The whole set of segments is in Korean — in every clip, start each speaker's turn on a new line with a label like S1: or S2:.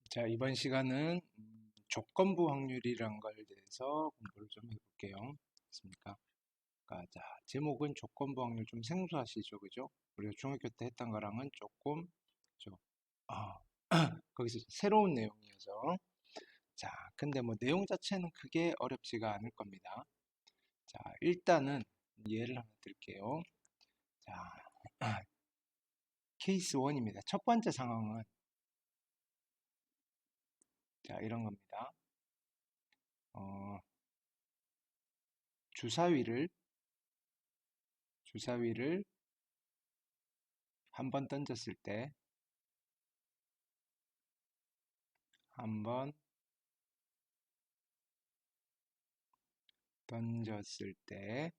S1: 자, 이번 시간은 조건부 확률이란 걸 대해서 공부를 좀 해볼게요. 됐습니까? 그러니까 자, 제목은 조건부 확률 좀 생소하시죠, 그죠? 우리가 중학교 때 했던 거랑은 조금 좀 거기서 새로운 내용이어서 자, 근데 뭐 내용 자체는 크게 어렵지가 않을 겁니다. 자, 일단은 예를 하나 드릴게요. 자, 케이스 1입니다. 첫 번째 상황은 자, 이런 겁니다. 어, 주사위를 한 번 던졌을 때 한 번 던졌을 때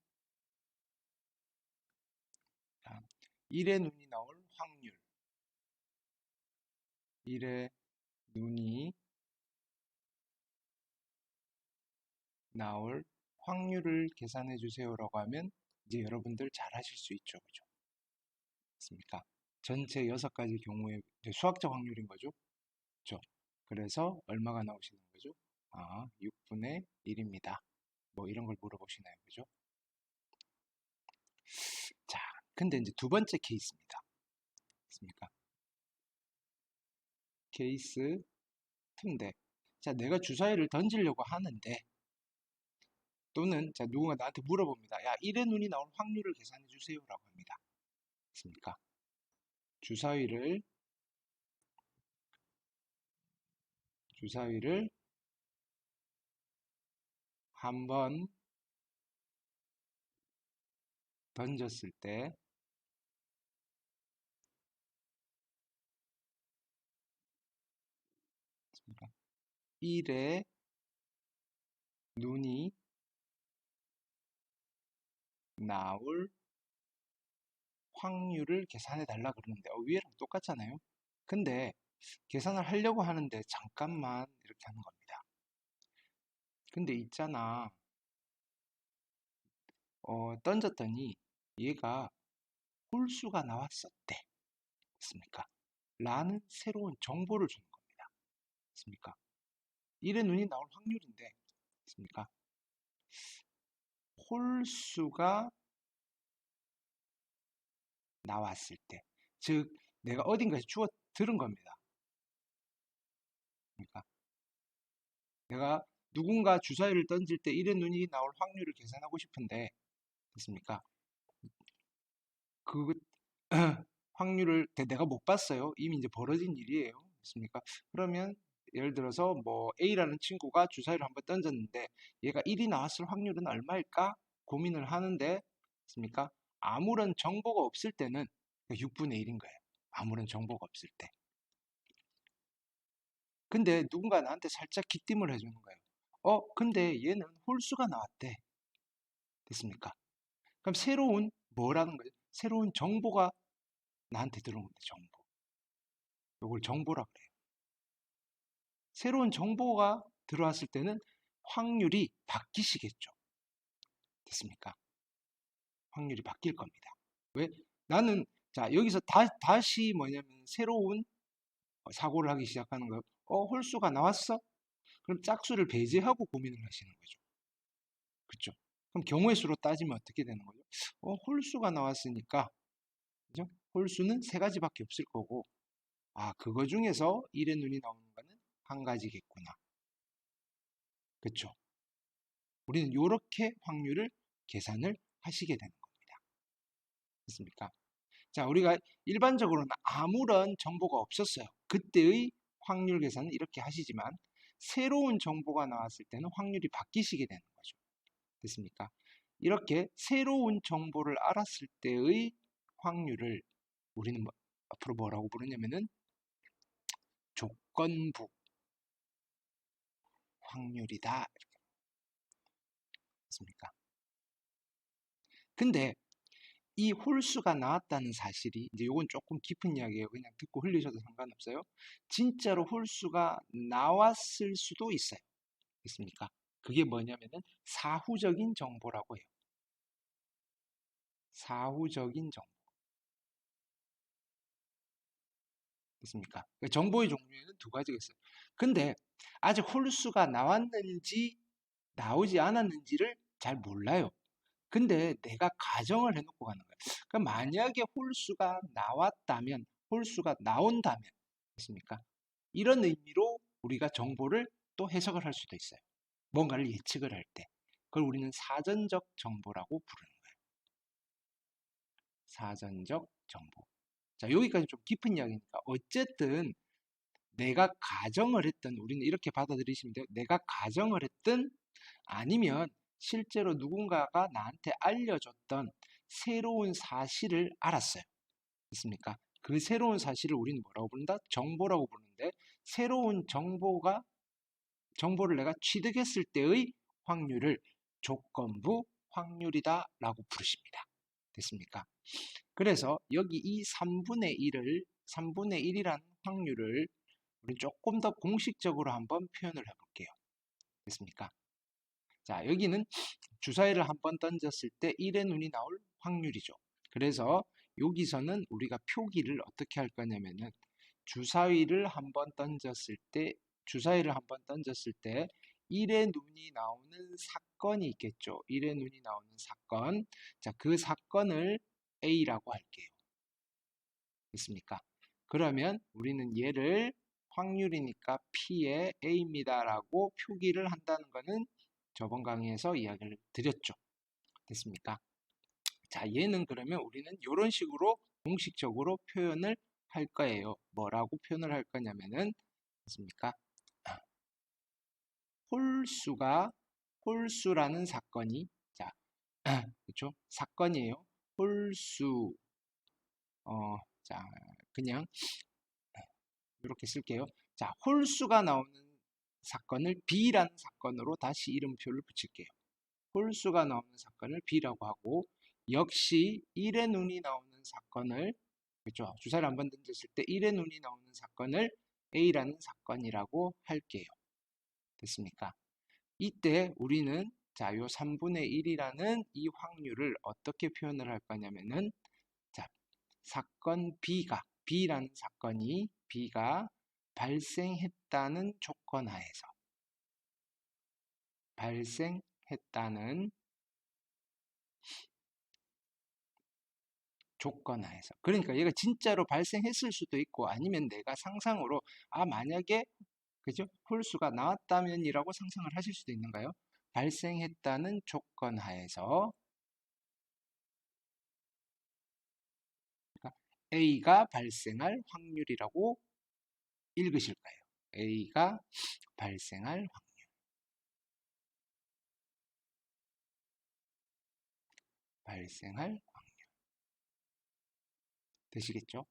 S1: 1의 눈이 나올 확률 1의 눈이 나올 확률을 계산해 주세요라고 하면 이제 여러분들 잘 하실 수 있죠. 그죠? 맞습니까? 전체 6가지 경우에 수학적 확률인 거죠. 그죠? 그래서 얼마가 나오시는 거죠? 6분의 1입니다. 뭐 이런 걸 물어보시나요? 그죠? 자, 근데 이제 두 번째 케이스입니다. 맞습니까? 케이스 2인데 자, 내가 주사위를 던지려고 하는데 또는 자, 누군가 나한테 물어봅니다. 야, 1의 눈이 나올 확률을 계산해 주세요라고 합니다. 맞습니까? 주사위를 한번 던졌을 때 맞습니까? 1의 눈이 나올 확률을 계산해 달라 그러는데 위에랑 똑같잖아요. 근데 계산을 하려고 하는데 잠깐만 이렇게 하는 겁니다. 근데 있잖아. 던졌더니 얘가 홀수가 나왔었대. 맞습니까? 라는 새로운 정보를 주는 겁니다. 맞습니까? 1의 눈이 나올 확률인데 맞습니까? 홀수가 나왔을 때, 즉 내가 어딘가에서 주워 들은 겁니다. 그러니까 내가 누군가 주사위를 던질 때 1의 눈이 나올 확률을 계산하고 싶은데 됐습니까? 그 확률을 내가 못 봤어요. 이미 이제 벌어진 일이에요. 됐습니까? 그러면 예를 들어서 뭐 A라는 친구가 주사위를 한번 던졌는데 얘가 1이 나왔을 확률은 얼마일까? 고민을 하는데 됐습니까? 아무런 정보가 없을 때는 6분의 1인 거예요. 아무런 정보가 없을 때. 근데 누군가 나한테 살짝 기띔을 해주는 거예요. 근데 얘는 홀수가 나왔대. 됐습니까? 그럼 새로운 뭐라는 거죠? 새로운 정보가 나한테 들어온 건데, 정보. 이걸 정보라 그래요. 새로운 정보가 들어왔을 때는 확률이 바뀌시겠죠. 됐습니까? 확률이 바뀔 겁니다. 왜? 나는, 자, 여기서 다시 뭐냐면 새로운 사고를 하기 시작하는 거예요. 홀수가 나왔어? 그럼 짝수를 배제하고 고민을 하시는 거죠. 그렇죠? 그럼 경우의 수로 따지면 어떻게 되는 거죠? 홀수가 나왔으니까, 그죠? 홀수는 3가지밖에 없을 거고, 그거 중에서 1의 눈이 나오는 거는 한 가지겠구나. 그렇죠? 우리는 이렇게 확률을 계산을 하시게 되는 겁니다. 됐습니까? 자, 우리가 일반적으로는 아무런 정보가 없었어요. 그때의 확률 계산은 이렇게 하시지만 새로운 정보가 나왔을 때는 확률이 바뀌시게 되는 거죠. 됐습니까? 이렇게 새로운 정보를 알았을 때의 확률을 우리는 앞으로 뭐라고 부르냐면은 조건부 확률이다. 이렇게 했습니까? 근데 이 홀수가 나왔다는 사실이 이제 요건 조금 깊은 이야기예요. 그냥 듣고 흘리셔도 상관없어요. 진짜로 홀수가 나왔을 수도 있어요. 됐습니까? 그게 뭐냐면은 사후적인 정보라고 해요. 사후적인 정보. 됐습니까? 정보의 종류에는 두 가지가 있어요. 근데 아직 홀수가 나왔는지 나오지 않았는지를 잘 몰라요. 근데 내가 가정을 해놓고 가는 거예요. 그러니까 만약에 홀수가 나왔다면, 홀수가 나온다면, 됐습니까? 이런 의미로 우리가 정보를 또 해석을 할 수도 있어요. 뭔가를 예측을 할 때. 그걸 우리는 사전적 정보라고 부르는 거예요. 사전적 정보. 자, 여기까지 좀 깊은 이야기니까 어쨌든 내가 가정을 했든 우리는 이렇게 받아들이시면 돼요. 내가 가정을 했든 아니면 실제로 누군가가 나한테 알려줬던 새로운 사실을 알았어요. 됐습니까? 그 새로운 사실을 우리는 뭐라고 부른다? 정보라고 부르는데 새로운 정보를 내가 취득했을 때의 확률을 조건부 확률이다라고 부르십니다. 됐습니까? 그래서 여기 이 3분의 1이라는 확률을 우리 조금 더 공식적으로 한번 표현을 해볼게요. 됐습니까? 자, 여기는 주사위를 한번 던졌을 때 1의 눈이 나올 확률이죠. 그래서 여기서는 우리가 표기를 어떻게 할 거냐면은 주사위를 한번 던졌을 때 1의 눈이 나오는 사건이 있겠죠. 1의 눈이 나오는 사건. 자, 그 사건을 A라고 할게요. 됐습니까? 그러면 우리는 얘를 확률이니까 P의 A입니다라고 표기를 한다는 거는 저번 강의에서 이야기를 드렸죠. 됐습니까? 자, 얘는 그러면 우리는 이런 식으로 공식적으로 표현을 할 거예요. 뭐라고 표현을 할 거냐면은, 됐습니까? 홀수라는 사건이, 자, 그렇죠? 사건이에요. 홀수, 자, 그냥 이렇게 쓸게요. 자, 홀수가 나오는 사건을 B라는 사건으로 다시 이름표를 붙일게요. 홀수가 나오는 사건을 B라고 하고 역시 1의 눈이 나오는 사건을 그렇죠? 주사를 한번 던졌을 때 1의 눈이 나오는 사건을 A라는 사건이라고 할게요. 됐습니까? 이때 우리는 자, 요 3분의 1이라는 이 확률을 어떻게 표현을 할 거냐면은 자, 사건 B라는 사건이 B가 발생했다는 조건 하에서 발생했다는 조건 하에서 그러니까 얘가 진짜로 발생했을 수도 있고 아니면 내가 상상으로 만약에 그죠? 홀수가 나왔다면이라고 상상을 하실 수도 있는가요? 발생했다는 조건 하에서 그러니까 A가 발생할 확률이라고 읽으실 거예요. A가 발생할 확률. 발생할 확률. 되시겠죠?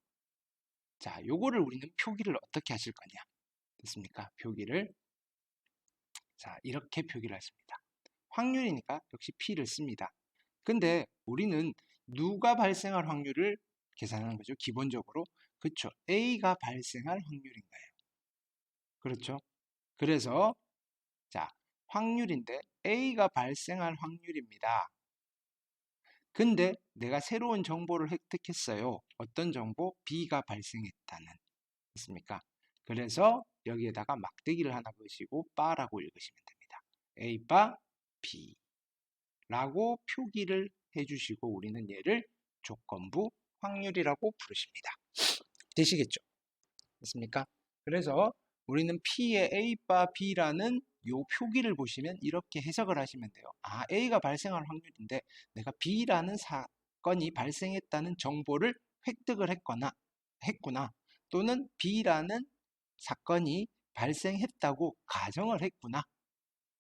S1: 자, 요거를 우리는 표기를 어떻게 하실 거냐? 됐습니까? 표기를 자, 이렇게 표기를 하십니다. 확률이니까 역시 P를 씁니다. 근데 우리는 누가 발생할 확률을 계산하는 거죠? 기본적으로. 그렇죠. A가 발생할 확률인 거예요. 그렇죠. 그래서 자, 확률인데 A가 발생할 확률입니다. 근데 내가 새로운 정보를 획득했어요. 어떤 정보? B가 발생했다는. 됐습니까? 그래서 여기에다가 막대기를 하나 그으시고 바라고 읽으시면 됩니다. A 바 B 라고 표기를 해주시고 우리는 얘를 조건부 확률이라고 부르십니다. 되시겠죠? 됐습니까? 그래서 우리는 P의 A 바 B라는 요 표기를 보시면 이렇게 해석을 하시면 돼요. A가 발생할 확률인데 내가 B라는 사건이 발생했다는 정보를 획득을 했구나. 또는 B라는 사건이 발생했다고 가정을 했구나.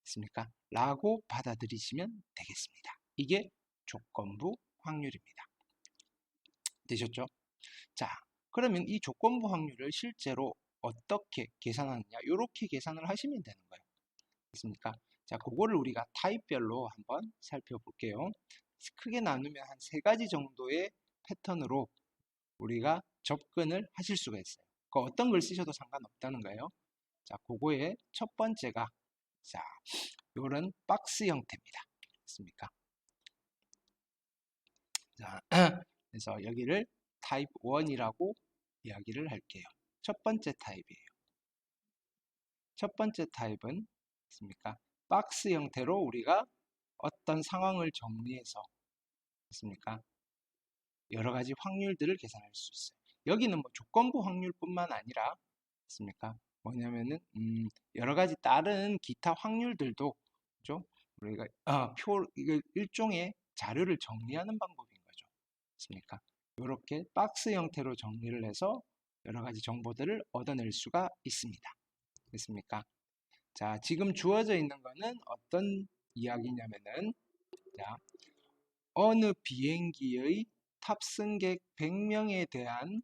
S1: 됐습니까? 라고 받아들이시면 되겠습니다. 이게 조건부 확률입니다. 되셨죠? 자, 그러면 이 조건부 확률을 실제로 어떻게 계산하느냐? 이렇게 계산을 하시면 되는 거예요. 됐습니까? 자, 그거를 우리가 타입별로 한번 살펴볼게요. 크게 나누면 한 3가지 정도의 패턴으로 우리가 접근을 하실 수가 있어요. 그 어떤 걸 쓰셔도 상관없다는 거예요. 자, 그거의 첫 번째가 자, 요런 박스 형태입니다. 됐습니까? 자, 그래서 여기를 타입 1이라고 이야기를 할게요. 첫 번째 타입이에요. 첫 번째 타입은 있습니까? 박스 형태로 우리가 어떤 상황을 정리해서 있습니까? 여러 가지 확률들을 계산할 수 있어요. 여기는 뭐 조건부 확률뿐만 아니라 있습니까? 뭐냐면은 여러 가지 다른 기타 확률들도 그죠? 우리가 이거 일종의 자료를 정리하는 방법인 거죠. 있습니까? 이렇게 박스 형태로 정리를 해서 여러 가지 정보들을 얻어낼 수가 있습니다. 됐습니까? 자, 지금 주어져 있는 거는 어떤 이야기냐면은 자, 어느 비행기의 탑승객 100명에 대한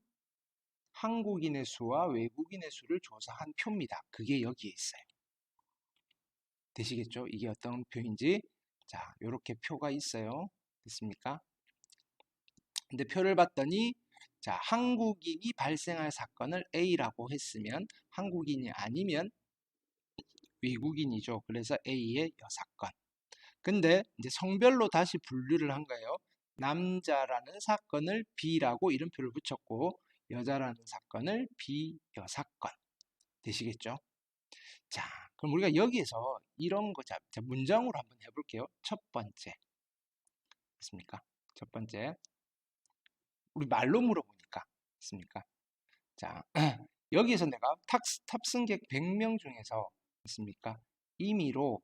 S1: 한국인의 수와 외국인의 수를 조사한 표입니다. 그게 여기에 있어요. 되시겠죠? 이게 어떤 표인지. 자, 이렇게 표가 있어요. 됐습니까? 근데 표를 봤더니 자, 한국인이 발생할 사건을 A라고 했으면 한국인이 아니면 외국인이죠. 그래서 A의 여사건. 근데 이제 성별로 다시 분류를 한 거예요. 남자라는 사건을 B라고 이름표를 붙였고 여자라는 사건을 B 여사건. 되시겠죠? 자, 그럼 우리가 여기에서 이런 거 자, 문장으로 한번 해볼게요. 첫 번째. 됐습니까? 첫 번째. 우리 말로 물어보니까. 됐습니까? 자, 여기에서 내가 탑승객 100명 중에서 됐습니까? 임의로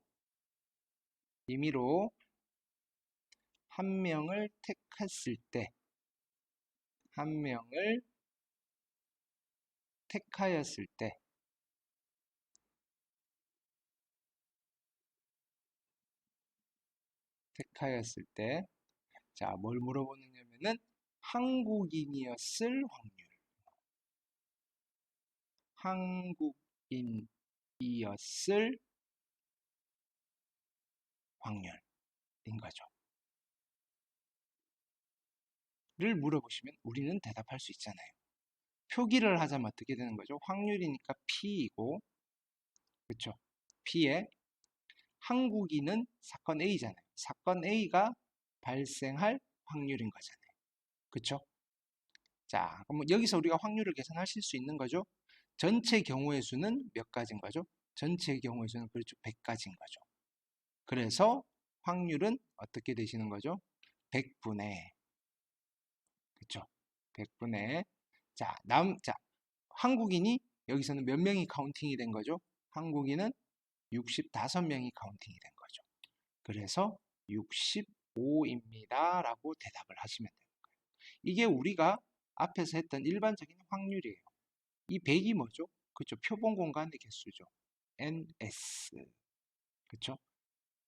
S1: 한 명을 택했을 때, 한 명을 택하였을 때, 자, 뭘 물어보느냐면은 한국인이었을 확률인 거죠. 를 물어보시면 우리는 대답할 수 있잖아요. 표기를 하자면 어떻게 되는 거죠? 확률이니까 P이고, 그렇죠? P에 한국인은 사건 A잖아요. 사건 A가 발생할 확률인 거잖아요. 그렇죠? 자, 그럼 여기서 우리가 확률을 계산하실 수 있는 거죠? 전체 경우의 수는 몇 가지인 거죠? 전체 경우의 수는 그렇죠. 100가지인 거죠. 그래서 확률은 어떻게 되시는 거죠? 100분의 그렇죠? 100분의 자, 한국인이 여기서는 몇 명이 카운팅이 된 거죠? 한국인은 65명이 카운팅이 된 거죠. 그래서 65입니다. 라고 대답을 하시면 되는 거예요. 이게 우리가 앞에서 했던 일반적인 확률이에요. 이 100이 뭐죠? 그렇죠. 표본 공간의 개수죠. NS. 그렇죠?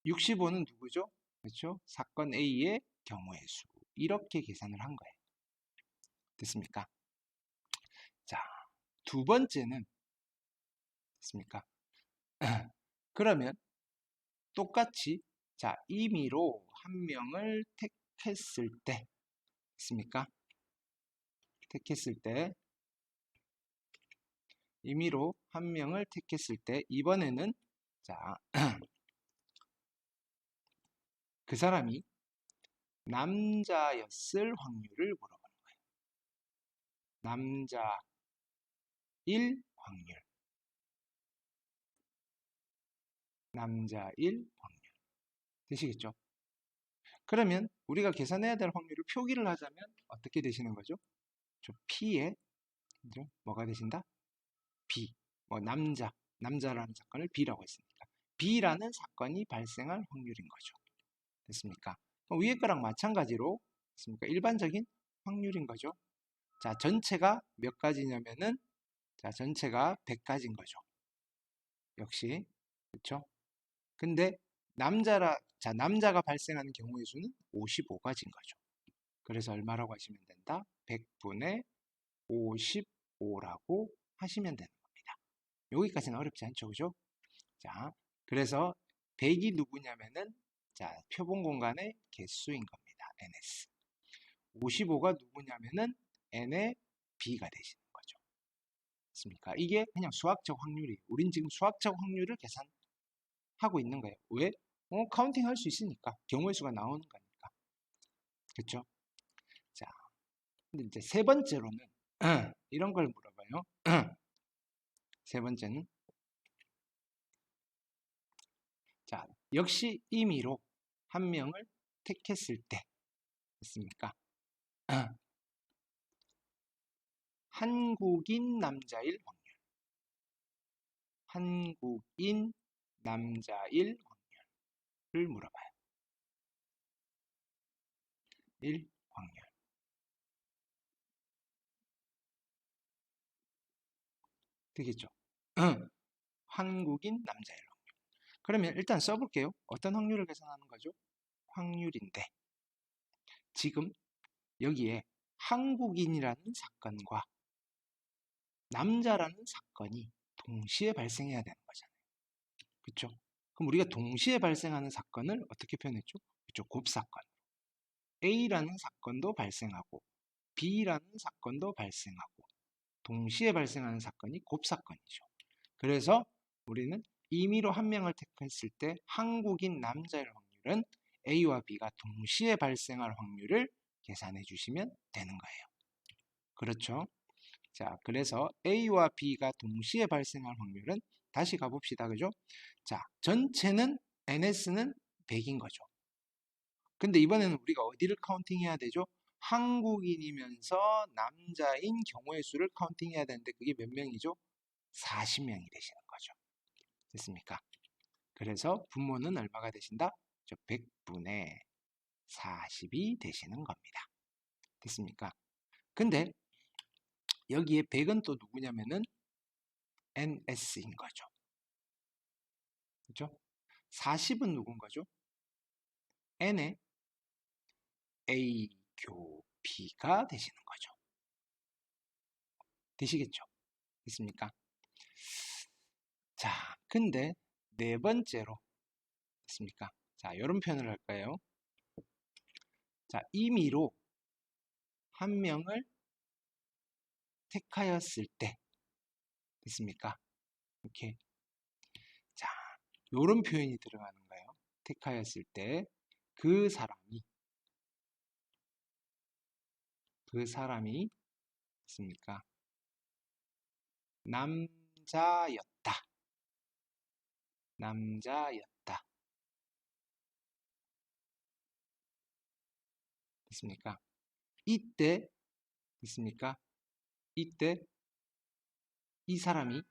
S1: 65는 누구죠? 그렇죠? 사건 A의 경우의 수. 이렇게 계산을 한 거예요. 됐습니까? 자, 두 번째는 됐습니까? 그러면 똑같이 자, 임의로 한 명을 택했을 때 됐습니까? 택했을 때 임의로 한 명을 택했을 때 이번에는 자, 그 사람이 남자였을 확률을 물어보는 거예요. 남자일 확률. 남자일 확률. 되시겠죠? 그러면 우리가 계산해야 될 확률을 표기를 하자면 어떻게 되시는 거죠? 저 P에 뭐가 되신다? B. 뭐 남자라는 사건을 B라고 했으니까. B라는 사건이 발생할 확률인 거죠. 됐습니까? 위에 거랑 마찬가지로 됐습니까? 일반적인 확률인 거죠. 자, 전체가 몇 가지냐면은 자, 전체가 100가지인 거죠. 역시. 그렇죠? 근데 남자가 발생하는 경우의 수는 55가지인 거죠. 그래서 얼마라고 하시면 된다? 100분의 55라고 하시면 되는 겁니다. 여기까지는 어렵지 않죠, 그죠? 자, 그래서 100이 누구냐면은 자, 표본 공간의 개수인 겁니다. NS. 55가 누구냐면은 N의 B가 되시는 거죠. 맞습니까? 이게 그냥 수학적 확률이에요. 우린 지금 수학적 확률을 계산하고 있는 거예요. 왜? 카운팅 할 수 있으니까. 경우의 수가 나오는 거니까. 그렇죠? 자, 근데 이제 세 번째로는 이런 걸 물어봐요. 볼까요? 세 번째는 자, 역시 임의로 한 명을 택했을 때 됐습니까? 한국인 남자일 확률. 한국인 남자일 확률을 물어봐요. 1 확률. 되겠죠? 한국인 남자일 확률. 그러면 일단 써볼게요. 어떤 확률을 계산하는 거죠? 확률인데 지금 여기에 한국인이라는 사건과 남자라는 사건이 동시에 발생해야 되는 거잖아요. 그렇죠? 그럼 우리가 동시에 발생하는 사건을 어떻게 표현했죠? 그렇죠? 곱사건. A라는 사건도 발생하고 B라는 사건도 발생하고 동시에 발생하는 사건이 곱사건이죠. 그래서 우리는 임의로 한 명을 택했을 때 한국인 남자일 확률은 A와 B가 동시에 발생할 확률을 계산해 주시면 되는 거예요. 그렇죠? 자, 그래서 A와 B가 동시에 발생할 확률은 다시 가봅시다. 그죠? 자, 전체는 NS는 100인 거죠. 근데 이번에는 우리가 어디를 카운팅해야 되죠? 한국인이면서 남자인 경우의 수를 카운팅해야 되는데 그게 몇 명이죠? 40명이 되시는 거죠. 됐습니까? 그래서 분모는 얼마가 되신다? 100분의 40이 되시는 겁니다. 됐습니까? 근데 여기에 100은 또 누구냐면은 NS인 거죠. 그렇죠? 40은 누군 거죠? N의 A 교 B가 되시는 거죠. 되시겠죠? 됐습니까? 자, 근데 네 번째로 됐습니까? 자, 이런 표현을 할까요? 자, 임의로 한 명을 택하였을 때 됐습니까? 이렇게 자, 이런 표현이 들어가는 거예요. 택하였을 때 그 사람이 됐습니까? 남자였다. 남자였다. 됐습니까? 이때 됐습니까? 이때 이 사람이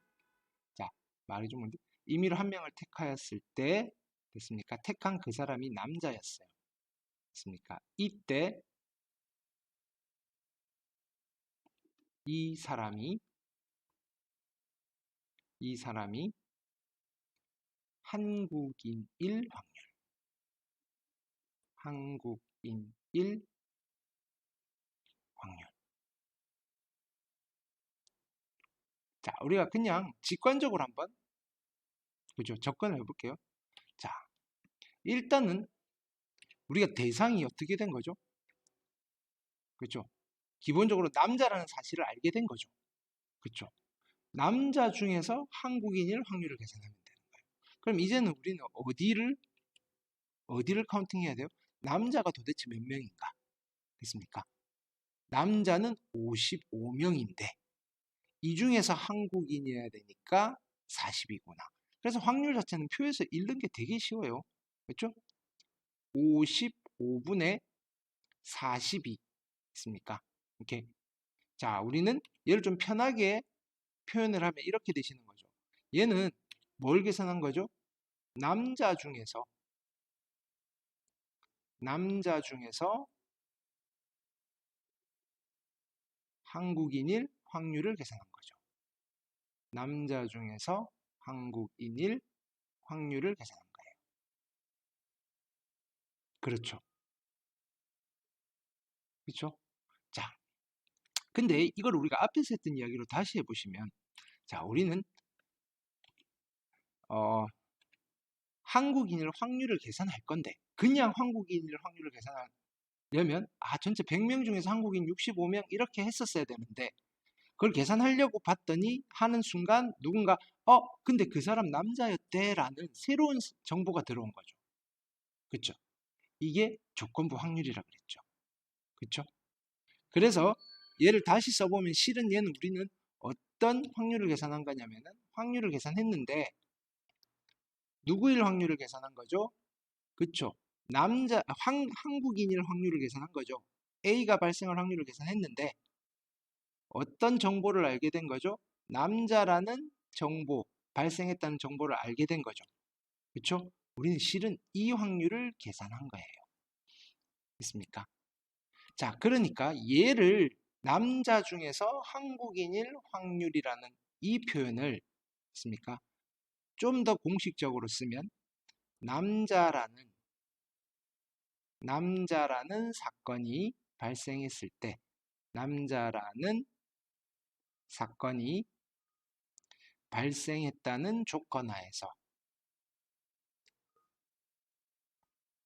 S1: 자, 말이 좀 뭔데? 임의로 한 명을 택하였을 때 됐습니까? 택한 그 사람이 남자였어요. 됐습니까? 이때 이 사람이 한국인일 확률. 한국인일 확률. 자, 우리가 그냥 직관적으로 한번 그죠? 접근을 해볼게요. 자, 일단은 우리가 대상이 어떻게 된 거죠? 그죠? 기본적으로 남자라는 사실을 알게 된 거죠. 그죠? 남자 중에서 한국인일 확률을 계산하면 되는 거예요. 그럼 이제는 우리는 어디를 카운팅해야 돼요? 남자가 도대체 몇 명인가? 됐습니까? 남자는 55명인데 이 중에서 한국인이어야 되니까 40이구나. 그래서 확률 자체는 표에서 읽는 게 되게 쉬워요. 그렇죠? 55분의 40이 있습니까? 이렇게. 자, 우리는 얘를 좀 편하게 표현을 하면 이렇게 되시는 거죠. 얘는 뭘 계산한 거죠? 남자 중에서 한국인일 확률을 계산한 거죠. 남자 중에서 한국인일 확률을 계산한 거예요. 그렇죠. 그렇죠? 자, 근데 이걸 우리가 앞에서 했던 이야기로 다시 해보시면 자, 우리는 한국인일 확률을 계산할 건데 그냥 한국인일 확률을 계산하려면 전체 100명 중에서 한국인 65명 이렇게 했었어야 되는데 그걸 계산하려고 봤더니 하는 순간 누군가 근데 그 사람 남자였대라는 새로운 정보가 들어온 거죠. 그렇죠? 이게 조건부 확률이라 그랬죠. 그렇죠? 그래서 얘를 다시 써보면 실은 얘는 우리는 어떤 확률을 계산한 거냐면은 확률을 계산했는데 누구일 확률을 계산한 거죠? 그쵸? 한국인일 확률을 계산한 거죠. A가 발생할 확률을 계산했는데 어떤 정보를 알게 된 거죠? 남자라는 정보, 발생했다는 정보를 알게 된 거죠. 그쵸? 우리는 실은 이 확률을 계산한 거예요. 됐습니까? 자, 그러니까 얘를 남자 중에서 한국인일 확률이라는 이 표현을 됐습니까? 좀 더 공식적으로 쓰면 남자라는 사건이 발생했을 때 남자라는 사건이 발생했다는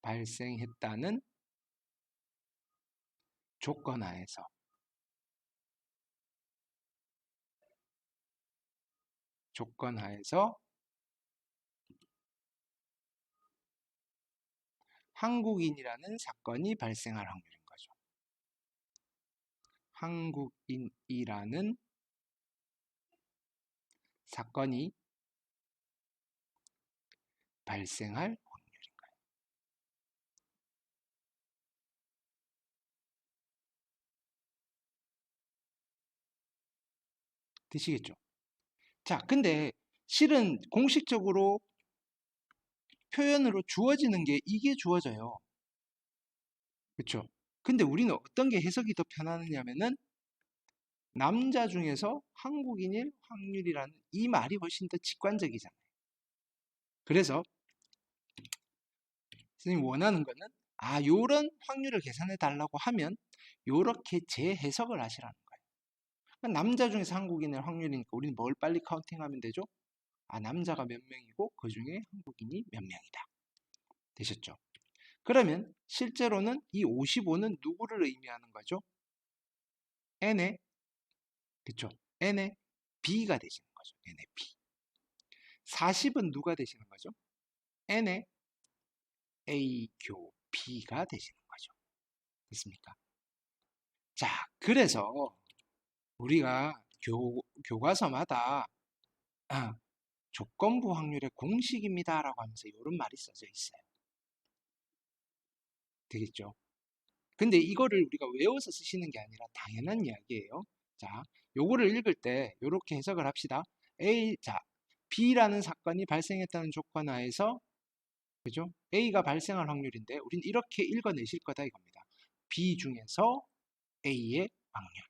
S1: 발생했다는 조건하에서 한국인이라는 사건이 발생할 확률인 거죠. 한국인이라는 사건이 발생할 확률인 거예요. 되시겠죠? 자, 근데 실은 공식적으로 표현으로 주어지는 게 이게 주어져요. 그렇죠? 근데 우리는 어떤 게 해석이 더 편하느냐면은 남자 중에서 한국인일 확률이라는 이 말이 훨씬 더 직관적이잖아요. 그래서 선생님 원하는 거는 요런 확률을 계산해 달라고 하면 요렇게 재해석을 하시라는 거예요. 그러니까 남자 중에서 한국인일 확률이니까 우리는 뭘 빨리 카운팅하면 되죠? 남자가 몇 명이고 그 중에 한국인이 몇 명이다. 되셨죠? 그러면 실제로는 이 55는 누구를 의미하는 거죠? N의, 그쵸? N의 B가 되시는 거죠. N의 B. 40은 누가 되시는 거죠? N의 A 교 B가 되시는 거죠. 됐습니까? 자, 그래서 우리가 교과서마다 조건부 확률의 공식입니다 라고 하면서 이런 말이 써져 있어요. 되겠죠? 근데 이거를 우리가 외워서 쓰시는 게 아니라 당연한 이야기예요. 자, 요거를 읽을 때 이렇게 해석을 합시다. B라는 사건이 발생했다는 조건 하에서 그죠? A가 발생할 확률인데 우린 이렇게 읽어내실 거다 이겁니다. B 중에서 A의 확률.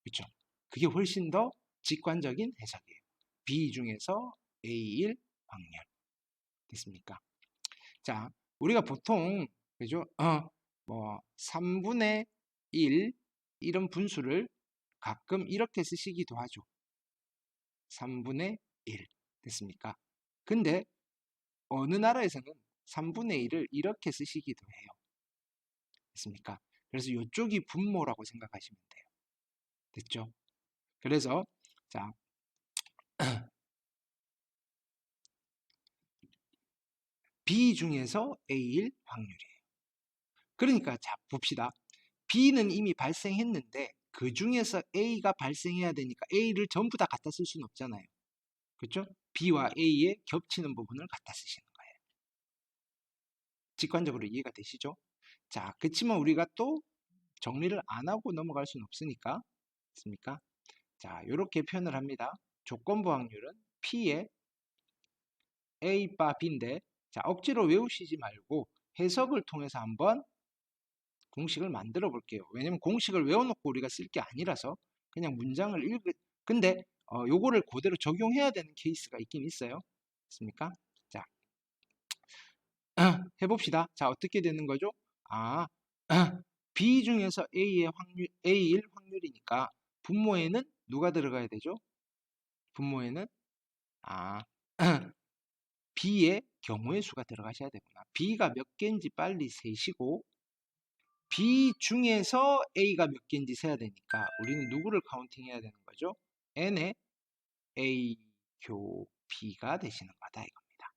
S1: 그렇죠? 그게 훨씬 더 직관적인 해석이에요. B 중에서 A일 확률. 됐습니까? 자, 우리가 보통 그죠? 3분의 1 이런 분수를 가끔 이렇게 쓰시기도 하죠. 3분의 1 됐습니까? 근데 어느 나라에서는 3분의 1을 이렇게 쓰시기도 해요. 됐습니까? 그래서 이쪽이 분모라고 생각하시면 돼요. 됐죠? 그래서 자 B 중에서 A일 확률이에요. 그러니까 자 봅시다. B는 이미 발생했는데 그 중에서 A가 발생해야 되니까 A를 전부 다 갖다 쓸 수는 없잖아요. 그렇죠? B와 A의 겹치는 부분을 갖다 쓰시는 거예요. 직관적으로 이해가 되시죠? 자, 그렇지만 우리가 또 정리를 안 하고 넘어갈 수는 없으니까, 있습니까? 자, 이렇게 표현을 합니다. 조건부 확률은 P의 A 바 B인데, 자, 억지로 외우시지 말고 해석을 통해서 한번 공식을 만들어 볼게요. 왜냐면 공식을 외워놓고 우리가 쓸 게 아니라서 그냥 문장을 근데 요거를 그대로 적용해야 되는 케이스가 있긴 있어요. 있습니까? 자, 해봅시다. 자, 어떻게 되는 거죠? B 중에서 A일 확률이니까 분모에는 누가 들어가야 되죠? 분모에는 아, B의 경우의 수가 들어가셔야 되구나. B가 몇 개인지 빨리 세시고 B 중에서 A가 몇 개인지 세야 되니까 우리는 누구를 카운팅해야 되는 거죠? N의 A 교 B가 되시는 거다 이겁니다.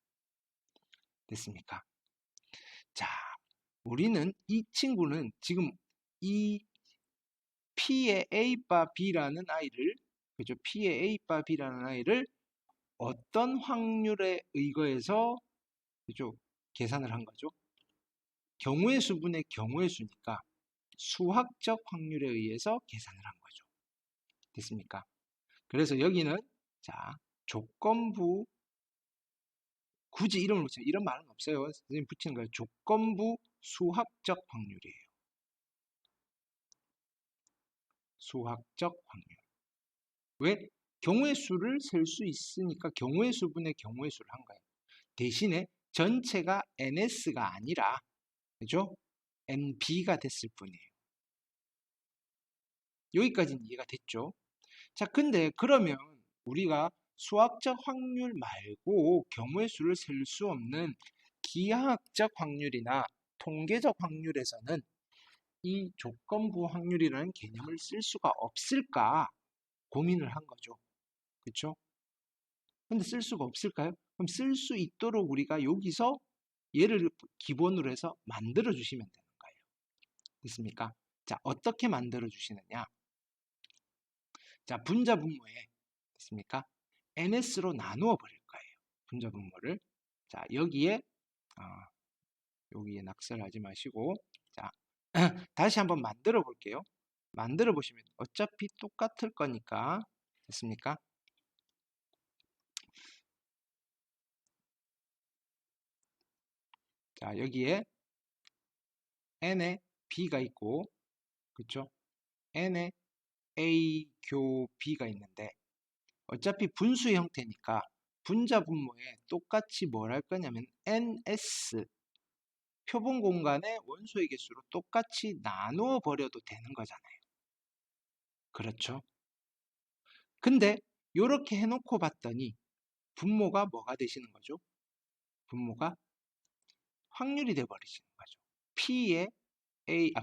S1: 됐습니까? 자, 우리는 이 친구는 지금 이 P의 A 바 B라는 아이를 그죠? P의 A바 B라는 아이를 어떤 확률에 의거해서 그죠? 계산을 한 거죠. 경우의 수분의 경우의 수니까 수학적 확률에 의해서 계산을 한 거죠. 됐습니까? 그래서 여기는 자 조건부 굳이 이름을 붙여요. 이런 말은 없어요. 선생님 붙이는 거예요. 조건부 수학적 확률이에요. 수학적 확률. 왜? 경우의 수를 셀 수 있으니까 경우의 수분의 경우의 수를 한 거예요. 대신에 전체가 NS가 아니라 그죠? NB가 됐을 뿐이에요. 여기까지는 이해가 됐죠? 자, 근데 그러면 우리가 수학적 확률 말고 경우의 수를 셀 수 없는 기하학적 확률이나 통계적 확률에서는 이 조건부 확률이라는 개념을 쓸 수가 없을까 고민을 한 거죠. 그렇죠? 근데 쓸 수가 없을까요? 그럼 쓸 수 있도록 우리가 여기서 얘를 기본으로 해서 만들어 주시면 되는 거예요. 됐습니까? 자, 어떻게 만들어 주시느냐? 자, 분자 분모에 됐습니까? NS로 나누어 버릴 거예요. 분자 분모를. 자, 여기에 여기에 낙서를 하지 마시고 자, 다시 한번 만들어 볼게요. 만들어 보시면 어차피 똑같을 거니까 됐습니까? 자, 여기에 n에 b가 있고 그쵸? n에 a 교 b가 있는데 어차피 분수 형태니까 분자 분모에 똑같이 뭘 할 거냐면 ns 표본 공간의 원소의 개수로 똑같이 나누어 버려도 되는 거잖아요. 그렇죠? 근데 이렇게 해놓고 봤더니 분모가 뭐가 되시는 거죠? 분모가 확률이 돼버리시는 거죠. P의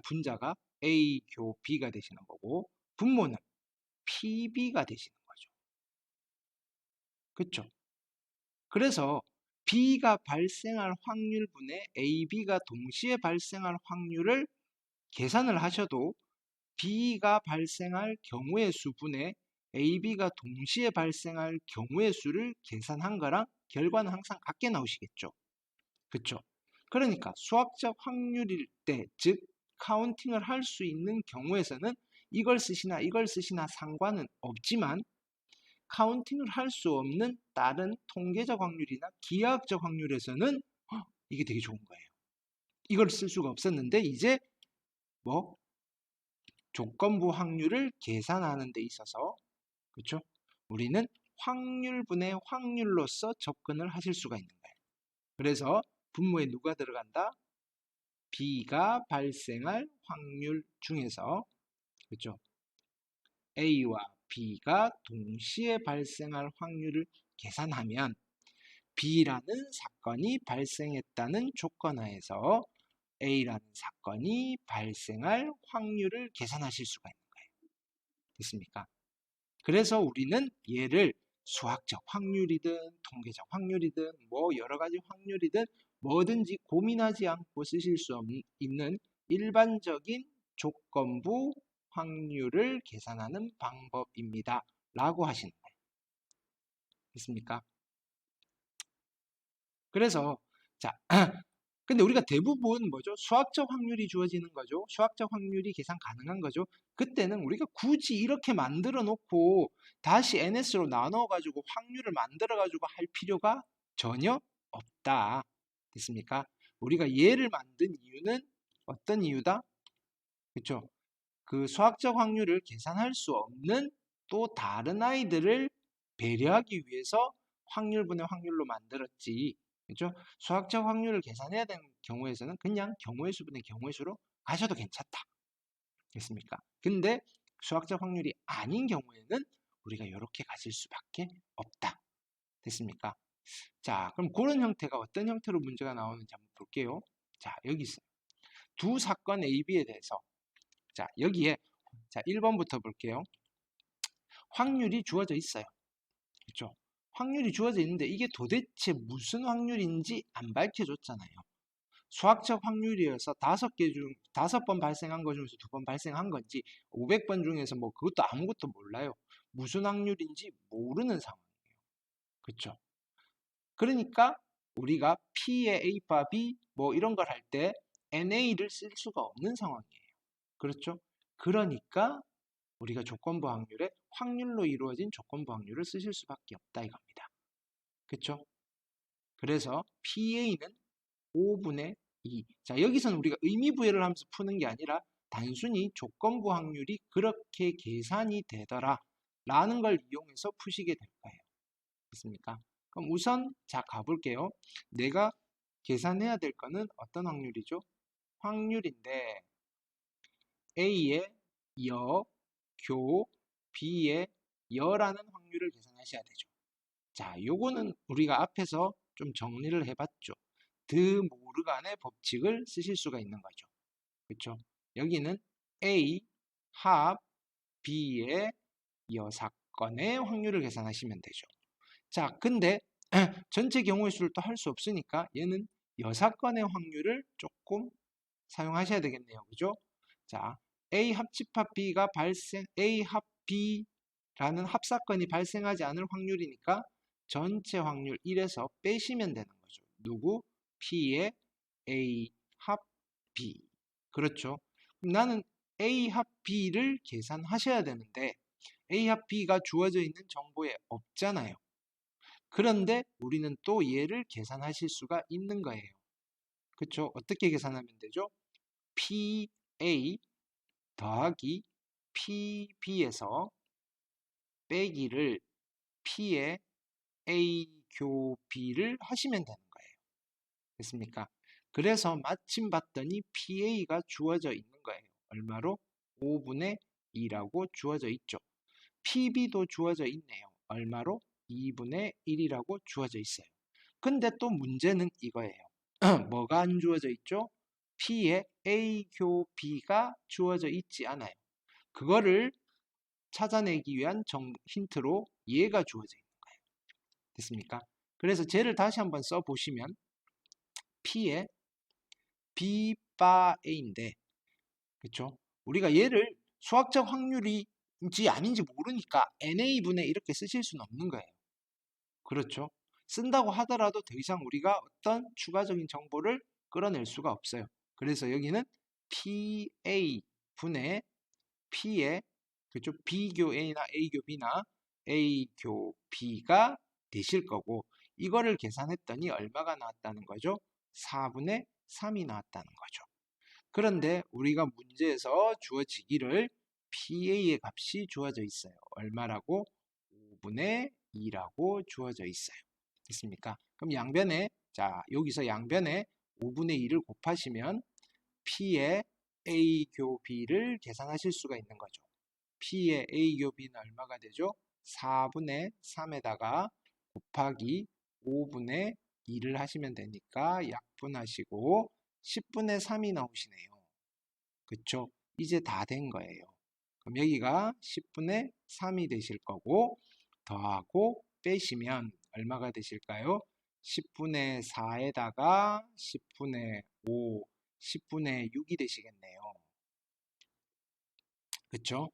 S1: 분자가 A 교 B가 되시는 거고 분모는 PB가 되시는 거죠. 그렇죠? 그래서 B가 발생할 확률분의 AB가 동시에 발생할 확률을 계산을 하셔도 B가 발생할 경우의 수분의 AB가 동시에 발생할 경우의 수를 계산한 거랑 결과는 항상 같게 나오시겠죠. 그렇죠? 그러니까 수학적 확률일 때, 즉 카운팅을 할 수 있는 경우에서는 이걸 쓰시나 이걸 쓰시나 상관은 없지만 카운팅을 할 수 없는 다른 통계적 확률이나 기하학적 확률에서는 이게 되게 좋은 거예요. 이걸 쓸 수가 없었는데 이제 뭐 조건부 확률을 계산하는 데 있어서 그렇죠? 우리는 확률분의 확률로서 접근을 하실 수가 있는 거예요. 그래서 분모에 누가 들어간다? B가 발생할 확률 중에서 그렇죠? A와 B가 동시에 발생할 확률을 계산하면 B라는 사건이 발생했다는 조건하에서 A라는 사건이 발생할 확률을 계산하실 수가 있는 거예요. 됐습니까? 그래서 우리는 얘를 수학적 확률이든 통계적 확률이든 뭐 여러 가지 확률이든 뭐든지 고민하지 않고 쓰실 수 있는 일반적인 조건부 확률을 계산하는 방법입니다. 라고 하시는 거예요. 됐습니까? 그래서 자 근데 우리가 대부분 뭐죠? 수학적 확률이 주어지는 거죠. 수학적 확률이 계산 가능한 거죠. 그때는 우리가 굳이 이렇게 만들어 놓고 다시 NS로 나눠 가지고 확률을 만들어 가지고 할 필요가 전혀 없다. 됐습니까? 우리가 얘를 만든 이유는 어떤 이유다? 그렇죠? 그 수학적 확률을 계산할 수 없는 또 다른 아이들을 배려하기 위해서 확률분의 확률로 만들었지. 그렇죠? 수학적 확률을 계산해야 되는 경우에서는 그냥 경우의 수분의 경우의 수로 가셔도 괜찮다. 됐습니까? 근데 수학적 확률이 아닌 경우에는 우리가 이렇게 가질 수밖에 없다. 됐습니까? 자, 그럼 그런 형태가 어떤 형태로 문제가 나오는지 한번 볼게요. 자, 여기 있어요. 두 사건 A, B에 대해서 자, 여기에 자, 1번부터 볼게요. 확률이 주어져 있어요. 그렇죠? 확률이 주어져 있는데 이게 도대체 무슨 확률인지 안 밝혀줬잖아요. 수학적 확률이어서 5번 발생한 것 중에서 2번 발생한 건지 500번 중에서 뭐 그것도 아무것도 몰라요. 무슨 확률인지 모르는 상황이에요. 그렇죠? 그러니까 우리가 P의 A바 B 뭐 이런 걸 할 때 NA를 쓸 수가 없는 상황이에요. 그렇죠? 그러니까 우리가 조건부 확률에 확률로 이루어진 조건부 확률을 쓰실 수밖에 없다 이겁니다. 그렇죠? 그래서 PA는 5분의 2. 자, 여기서는 우리가 의미 부여를 하면서 푸는 게 아니라 단순히 조건부 확률이 그렇게 계산이 되더라 라는 걸 이용해서 푸시게 될 거예요. 됐습니까? 그럼 우선 자 가볼게요. 내가 계산해야 될 거는 어떤 확률이죠? 확률인데 A의 여, 교, B의 여라는 확률을 계산하셔야 되죠. 자, 요거는 우리가 앞에서 좀 정리를 해봤죠. 드 모르간의 법칙을 쓰실 수가 있는 거죠. 그렇죠? 여기는 A 합 B의 여사건의 확률을 계산하시면 되죠. 자, 근데 전체 경우의 수를 또 할 수 없으니까 얘는 여사건의 확률을 조금 사용하셔야 되겠네요. 그죠? 자, A 합집합 B가 A 합 B라는 합사건이 발생하지 않을 확률이니까 전체 확률 1에서 빼시면 되는 거죠. 누구? P의 A 합 B. 그렇죠? 그럼 나는 A 합 B를 계산하셔야 되는데 A 합 B가 주어져 있는 정보에 없잖아요. 그런데 우리는 또 얘를 계산하실 수가 있는 거예요. 그렇죠? 어떻게 계산하면 되죠? PA 더하기 PB에서 빼기를 P의 A 교 B를 하시면 되는 거예요. 됐습니까? 그래서 마침 봤더니 PA가 주어져 있는 거예요. 얼마로? 5분의 2라고 주어져 있죠. PB도 주어져 있네요. 얼마로? 2분의 1이라고 주어져 있어요. 근데 또 문제는 이거예요. 뭐가 안 주어져 있죠? P의 A 교 B가 주어져 있지 않아요. 그거를 찾아내기 위한 힌트로 얘가 주어져 있는 거예요. 됐습니까? 그래서 쟤를 다시 한번 써보시면 P의 B 바 A인데, 그렇죠? 우리가 얘를 수학적 확률인지 아닌지 모르니까 NA분의 이렇게 쓰실 수는 없는 거예요. 그렇죠? 쓴다고 하더라도 더 이상 우리가 어떤 추가적인 정보를 끌어낼 수가 없어요. 그래서 여기는 PA분의 P의 그쪽 B교 A나 A교 B나 A교 B가 되실 거고 이거를 계산했더니 얼마가 나왔다는 거죠? 4분의 3이 나왔다는 거죠. 그런데 우리가 문제에서 주어지기를 PA의 값이 주어져 있어요. 얼마라고? 5분의 2라고 주어져 있어요. 됐습니까? 그럼 양변에 자 여기서 양변에 5분의 2를 곱하시면 P의 A 교 B를 계산하실 수가 있는 거죠. P의 A 교 B는 얼마가 되죠? 4분의 3에다가 곱하기 5분의 2를 하시면 되니까 약분하시고 10분의 3이 나오시네요. 그쵸? 이제 다 된 거예요. 그럼 여기가 10분의 3이 되실 거고 더하고 빼시면 얼마가 되실까요? 10분의 4에다가 10분의 5, 10분의 6이 되시겠네요. 그쵸?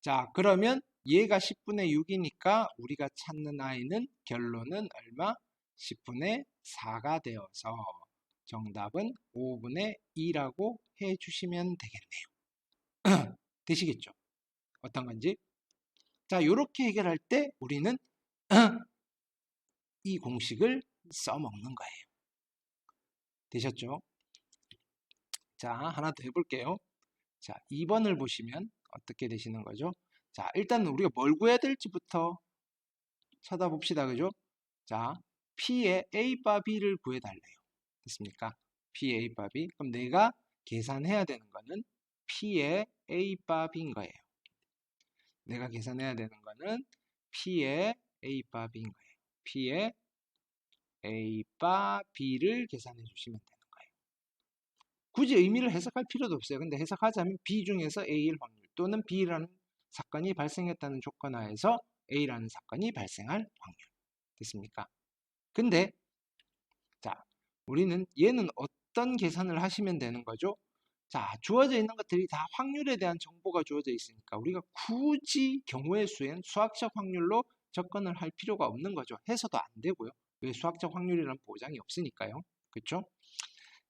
S1: 자, 그러면 얘가 10분의 6이니까 우리가 찾는 i는 결론은 얼마? 10분의 4가 되어서 정답은 5분의 2라고 해주시면 되겠네요. 되시겠죠? 어떤 건지? 자, 이렇게 해결할 때 우리는 이 공식을 써먹는 거예요. 되셨죠? 자, 하나 더 해볼게요. 자, 2번을 보시면 어떻게 되시는 거죠? 자, 일단 우리가 뭘 구해야 될지부터 쳐다봅시다. 그죠? 자, P의 A 바 B를 구해달래요. 됐습니까? P의 A 바 B. 그럼 내가 계산해야 되는 거는 P의 A 바 B인 거예요. 내가 계산해야 되는 거는 P의 A 바 B인 거예요. P의 A 바 B를 계산해 주시면 되는 거예요. 굳이 의미를 해석할 필요도 없어요. 근데 해석하자면 B 중에서 A일 확률 또는 B라는 사건이 발생했다는 조건 하에서 A라는 사건이 발생할 확률. 됐습니까? 근데 자, 우리는 얘는 어떤 계산을 하시면 되는 거죠? 자, 주어져 있는 것들이 다 확률에 대한 정보가 주어져 있으니까 우리가 굳이 경우의 수엔 수학적 확률로 접근을 할 필요가 없는 거죠. 해서도 안 되고요. 왜 수학적 확률이라는 보장이 없으니까요. 그렇죠?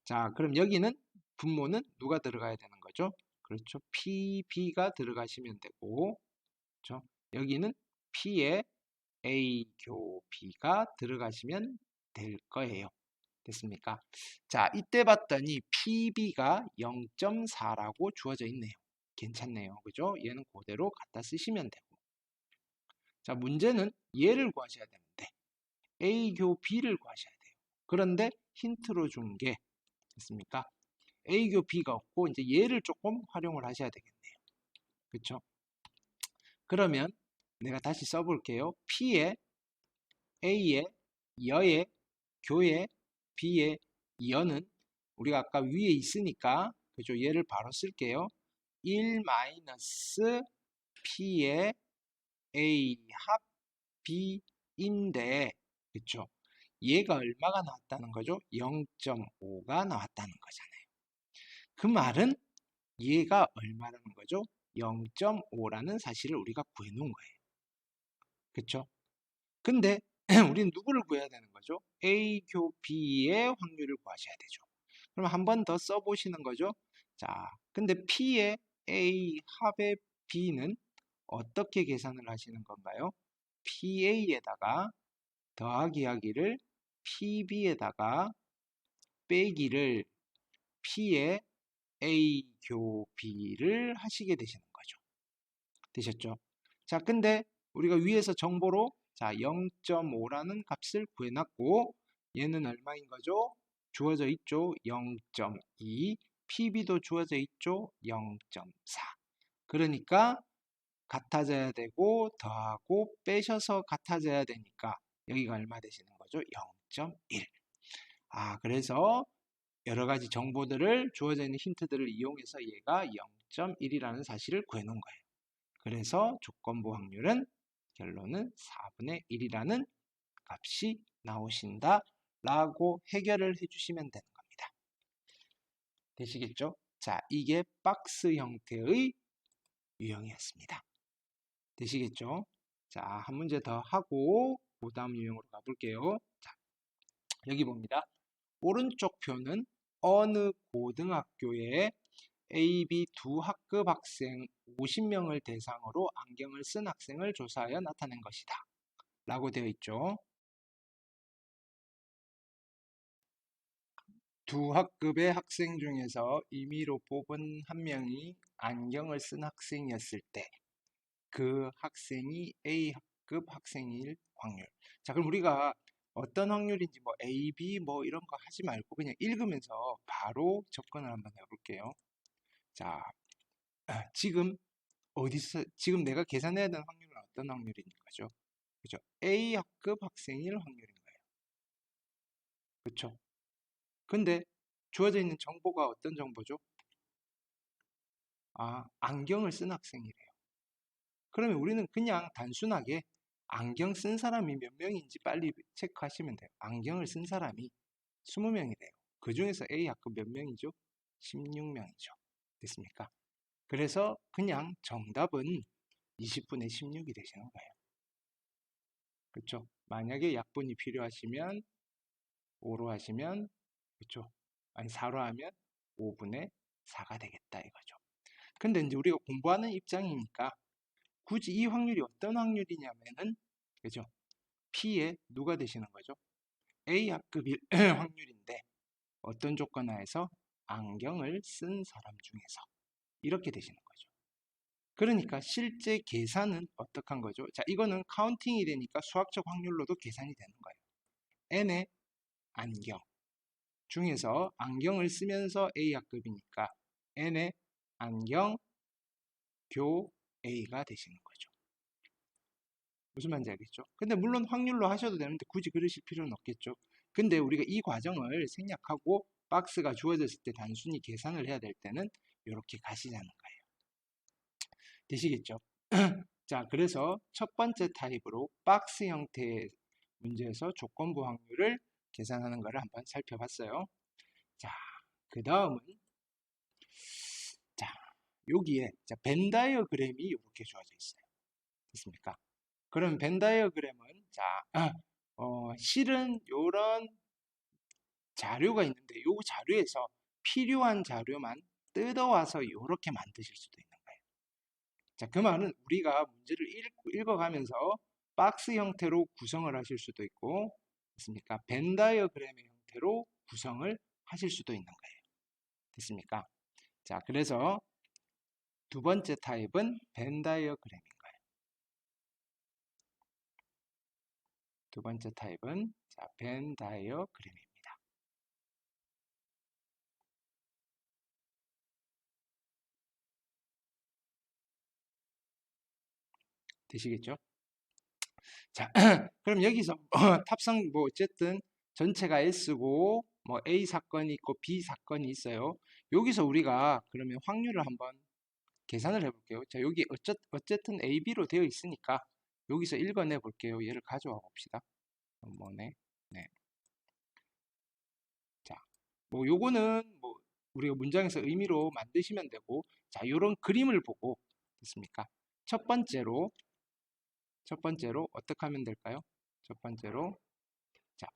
S1: 자, 그럼 여기는 분모는 누가 들어가야 되는 거죠? 그렇죠. PB가 들어가시면 되고, 그렇죠? 여기는 P에 A 교 B가 들어가시면 될 거예요. 됐습니까? 자, 이때 봤더니 PB가 0.4라고 주어져 있네요. 괜찮네요. 그죠? 얘는 그대로 갖다 쓰시면 되고. 자, 문제는 얘를 구하셔야 되는데 A 교 B를 구하셔야 돼요. 그런데 힌트로 준 게 됐습니까? A 교 B가 없고 이제 얘를 조금 활용을 하셔야 되겠네요. 그렇죠? 그러면 내가 다시 써볼게요. P에 A에 여에 교에 B에 여는 우리가 아까 위에 있으니까 그죠? 얘를 바로 쓸게요. 1 마이너스 P의 A 합 B인데 그쵸? 얘가 얼마가 나왔다는 거죠? 0.5가 나왔다는 거잖아요. 그 말은 얘가 얼마라는 거죠? 0.5라는 사실을 우리가 구해 놓은 거예요. 그쵸? 근데 우리는 누구를 구해야 되는 거죠? A 교 B의 확률을 구하셔야 되죠. 그럼 한 번 더 써보시는 거죠. 자, 근데 P의 A 합의 B는 어떻게 계산을 하시는 건가요? PA에다가 더하기 하기를 PB에다가 빼기를 P의 A 교 B를 하시게 되시는 거죠. 되셨죠? 자, 근데 우리가 위에서 정보로 자, 0.5라는 값을 구해놨고 얘는 얼마인 거죠? 주어져 있죠? 0.2. PB도 주어져 있죠? 0.4. 그러니까 같아져야 되고 더하고 빼셔서 같아져야 되니까 여기가 얼마 되시는 거죠? 0.1. 아, 그래서 여러 가지 정보들을 주어져 있는 힌트들을 이용해서 얘가 0.1이라는 사실을 구해놓은 거예요. 그래서 조건부 확률은 결론은 4분의 1이라는 값이 나오신다 라고 해결을 해주시면 되는 겁니다. 되시겠죠? 자, 이게 박스 형태의 유형이었습니다. 되시겠죠? 자, 한 문제 더 하고 그 다음 유형으로 가볼게요. 자, 여기 봅니다. 오른쪽 표는 어느 고등학교에 A, B 두 학급 학생 50명을 대상으로 안경을 쓴 학생을 조사하여 나타낸 것이다. 라고 되어 있죠. 두 학급의 학생 중에서 임의로 뽑은 한 명이 안경을 쓴 학생이었을 때 그 학생이 A 학급 학생일 확률. 자, 그럼 우리가 어떤 확률인지 뭐 A, B 뭐 이런 거 하지 말고 그냥 읽으면서 바로 접근을 한번 해볼게요. 자, 지금 지금 내가 계산해야 되는 확률은 어떤 확률인 거죠? 그죠? A 학급 학생일 확률인 거예요. 그렇죠? 근데 주어져 있는 정보가 어떤 정보죠? 아, 안경을 쓴 학생이래요. 그러면 우리는 그냥 단순하게 안경 쓴 사람이 몇 명인지 빨리 체크하시면 돼요. 안경을 쓴 사람이 20명이래요. 그 중에서 A 학급 몇 명이죠? 16명이죠. 됐습니까? 그래서 그냥 정답은 20분의 16이 되시는 거예요. 그렇죠? 만약에 약분이 필요하시면 5로 하시면 그렇죠? 아니 4로 하면 5분의 4가 되겠다 이거죠. 근데 이제 우리가 공부하는 입장이니까 굳이 이 확률이 어떤 확률이냐면은 그죠? P에 누가 되시는 거죠? A 학급일 확률인데 어떤 조건 하에서 안경을 쓴 사람 중에서 이렇게 되시는 거죠. 그러니까 실제 계산은 어떻게 한 거죠? 자, 이거는 카운팅이 되니까 수학적 확률로도 계산이 되는 거예요. N의 안경 중에서 안경을 쓰면서 A 학급이니까 N의 안경 교 A가 되시는 거죠. 무슨 말인지 알겠죠? 근데 물론 확률로 하셔도 되는데 굳이 그러실 필요는 없겠죠. 근데 우리가 이 과정을 생략하고 박스가 주어졌을 때 단순히 계산을 해야 될 때는 이렇게 가시자는 거예요. 되시겠죠? 자, 그래서 첫 번째 타입으로 박스 형태의 문제에서 조건부 확률을 계산하는 것을 한번 살펴봤어요. 자, 그 다음은 자, 여기에 자, 벤 다이어그램이 이렇게 주어져 있어요. 됐습니까? 그럼 벤 다이어그램은 자, 실은 이런 자료가 있는데 이 자료에서 필요한 자료만 뜯어와서 이렇게 만드실 수도 있는 거예요. 자, 그 말은 우리가 문제를 읽어가면서 박스 형태로 구성을 하실 수도 있고, 됐습니까? 벤 다이어그램의 형태로 구성을 하실 수도 있는 거예요. 됐습니까? 자, 그래서 두 번째 타입은 벤 다이어그램인 거예요. 두 번째 타입은 자, 벤 다이어그램입니다. 되시겠죠? 자, 그럼 여기서 탑승 뭐 어쨌든 전체가 S고 뭐 A 사건이 있고 B 사건이 있어요. 여기서 우리가 그러면 확률을 한번 계산을 해볼게요. 자, 여기 어쨌든 A, B로 되어 있으니까 여기서 읽어내 볼게요. 얘를 가져와 봅시다. 뭐네? 네. 자, 뭐 요거는 뭐 우리가 문장에서 의미로 만드시면 되고, 자, 요런 그림을 보고 됐습니까? 첫 번째로 어떻게 하면 될까요? 첫 번째로 자,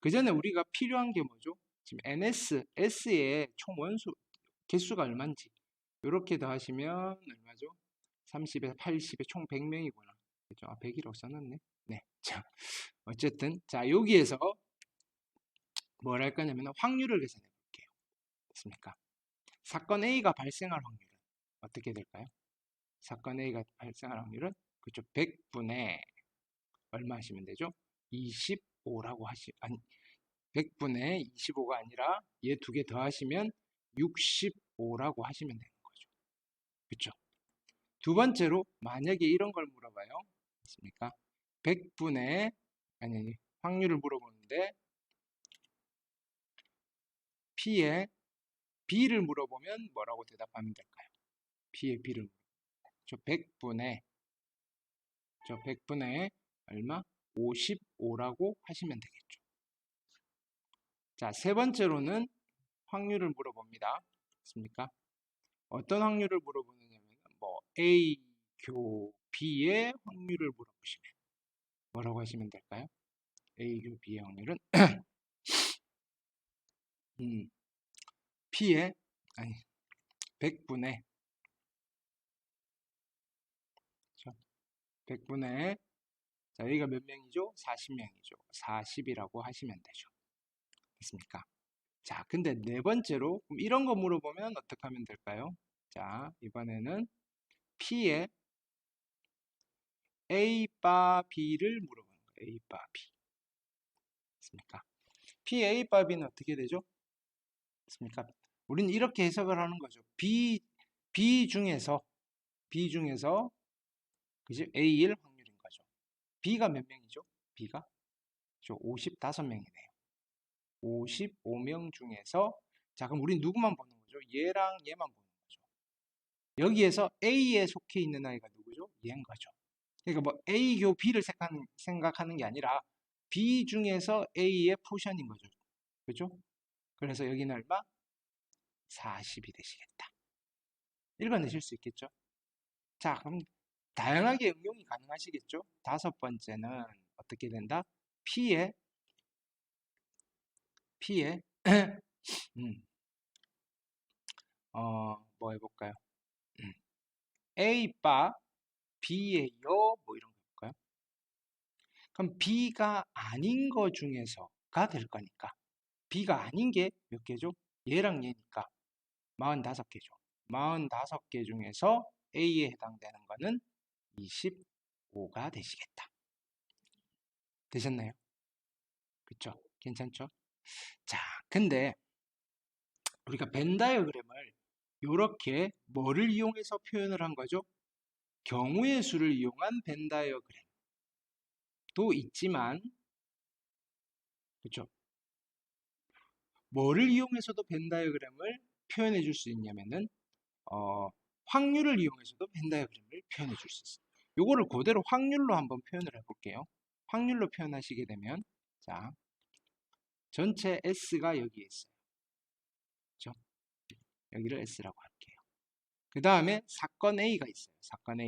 S1: 그 전에 우리가 필요한 게 뭐죠? 지금 S의 총 원수 개수가 얼마인지 이렇게 더하시면 얼마죠? 30에 80에 총 100명이구나. 그죠? 아, 100이라고 써놨네. 네. 자, 어쨌든 자, 여기에서 뭘 할 거냐면 확률을 계산해 볼게요. 됐습니까? 사건 A가 발생할 확률은 어떻게 될까요? 사건 A가 발생할 확률은 그쪽 100분의 얼마 하시면 되죠? 25라고 아니 100분의 25가 아니라 얘 두 개 더하시면 65라고 하시면 되는 거죠. 그렇죠? 두 번째로 만약에 이런 걸 물어봐요. 맞습니까? 100분의 아니 확률을 물어보는데 P의 B를 물어보면 뭐라고 대답하면 될까요? P의 B를 저 100분의 저 100분의 얼마? 55라고 하시면 되겠죠. 자, 세 번째로는 확률을 물어봅니다. 맞습니까? 어떤 확률을 물어보느냐면 뭐 A 교 B의 확률을 물어보시면 뭐라고 하시면 될까요? A 교 B의 확률은 P의 아니 100분의 100분의 자, 여기가 몇 명이죠? 40명이죠. 40이라고 하시면 되죠. 됐습니까? 자, 근데 네 번째로 이런 거 물어보면 어떻게 하면 될까요? 자, 이번에는 P의 A 바 B를 물어보는 거예요. A 바 B. 됐습니까? P A 바 B는 어떻게 되죠? 됐습니까? 우리는 이렇게 해석을 하는 거죠. B 중에서 그지? A1 확률인 거죠. B가 몇 명이죠? B가 55명이네요. 55명 중에서 자, 그럼 우린 누구만 보는 거죠? 얘랑 얘만 보는 거죠. 여기에서 A에 속해 있는 아이가 누구죠? 얘인 거죠. 그러니까 뭐 A 교 B를 생각하는 게 아니라 B 중에서 A의 포션인 거죠. 그죠? 그래서 여기는 얼마? 40이 되시겠다. 읽어내실 수 있겠죠? 자, 그럼 다양하게 응용이 가능하시겠죠? 다섯 번째는 어떻게 된다? P에 음, 뭐 해볼까요? A 바 B예요. 뭐 이런 거 해볼까요? 그럼 B가 아닌 거 중에서가 될 거니까 B가 아닌 게 몇 개죠? 얘랑 얘니까 45개죠. 45개 중에서 A에 해당되는 거는 25가 되시겠다. 되셨나요? 그쵸? 괜찮죠? 자, 근데 우리가 벤 다이어그램을 이렇게 뭐를 이용해서 표현을 한 거죠? 경우의 수를 이용한 벤 다이어그램도 있지만, 그쵸? 뭐를 이용해서도 벤 다이어그램을 표현해 줄 수 있냐면은, 확률을 이용해서도 벤 다이어그램을 표현해 줄 수 있어요. 요거를 그대로 확률로 한번 표현을 해볼게요. 확률로 표현하시게 되면, 자, 전체 S가 여기에 있어요. 그쵸? 여기를 S라고 합니다. 그 다음에 사건 A가 있어요. 사건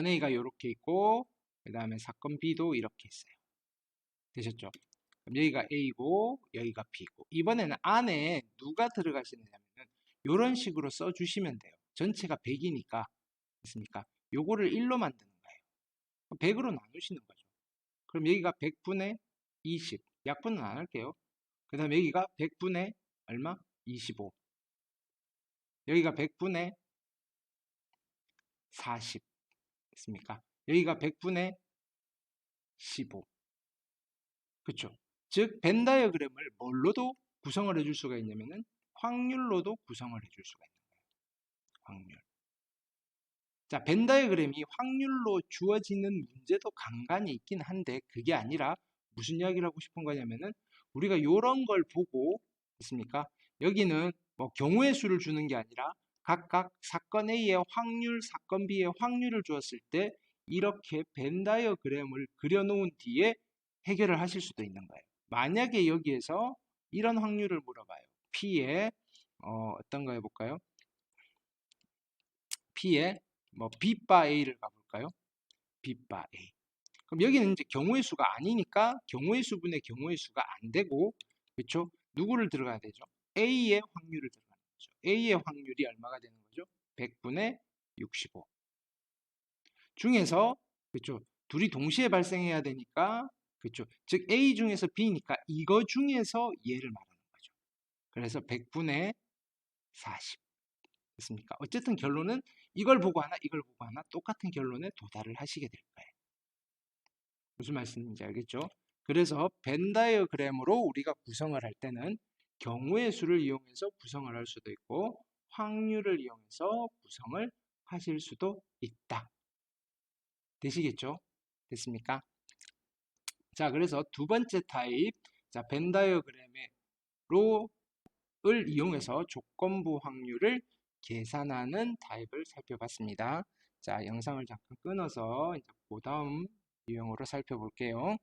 S1: A가 이렇게 있고, 그 다음에 사건 B도 이렇게 있어요. 되셨죠? 그럼 여기가 A고, 여기가 B고. 이번에는 안에 누가 들어가시느냐면, 이런 식으로 써주시면 돼요. 전체가 100이니까. 됐습니까? 요거를 1로 만드는 거예요. 100으로 나누시는 거죠. 그럼 여기가 100분의 20. 약분은 안 할게요. 그 다음에 여기가 100분의 얼마? 25. 여기가 100분의 40. 됐습니까? 여기가 100분의 15. 그쵸? 즉, 벤 다이어그램을 뭘로도 구성을 해줄 수가 있냐면은 확률로도 구성을 해줄 수가 있는 거예요. 확률. 자, 벤 다이어그램이 확률로 주어지는 문제도 간간히 있긴 한데 그게 아니라 무슨 이야기를 하고 싶은 거냐면은 우리가 이런 걸 보고 있습니까? 여기는 뭐 경우의 수를 주는 게 아니라 각각 사건 A의 확률, 사건 B의 확률을 주었을 때 이렇게 벤 다이어그램을 그려놓은 뒤에 해결을 하실 수도 있는 거예요. 만약에 여기에서 이런 확률을 물어봐요. P의 어떤 거 해볼까요? P의 뭐 B바 A를 가볼까요? B바 A. 그럼 여기는 이제 경우의 수가 아니니까 경우의 수분의 경우의 수가 안 되고, 그렇죠? 누구를 들어가야 되죠? A의 확률을 들어가는 거죠. A의 확률이 얼마가 되는 거죠? 100분의 65. 중에서, 그렇죠? 둘이 동시에 발생해야 되니까, 그렇죠? 즉 A 중에서 B니까 이거 중에서 얘를 말하는 거죠. 그래서 100분의 40. 됐습니까? 어쨌든 결론은 이걸 보고 하나, 이걸 보고 하나 똑같은 결론에 도달을 하시게 될 거예요. 무슨 말씀인지 알겠죠? 그래서 벤 다이어그램으로 우리가 구성을 할 때는 경우의 수를 이용해서 구성을 할 수도 있고 확률을 이용해서 구성을 하실 수도 있다. 되시겠죠? 됐습니까? 자, 그래서 두 번째 타입, 자, 벤 다이어그램으로 을 이용해서 조건부 확률을 계산하는 타입을 살펴봤습니다. 자, 영상을 잠깐 끊어서 이제 그 다음 유형으로 살펴볼게요.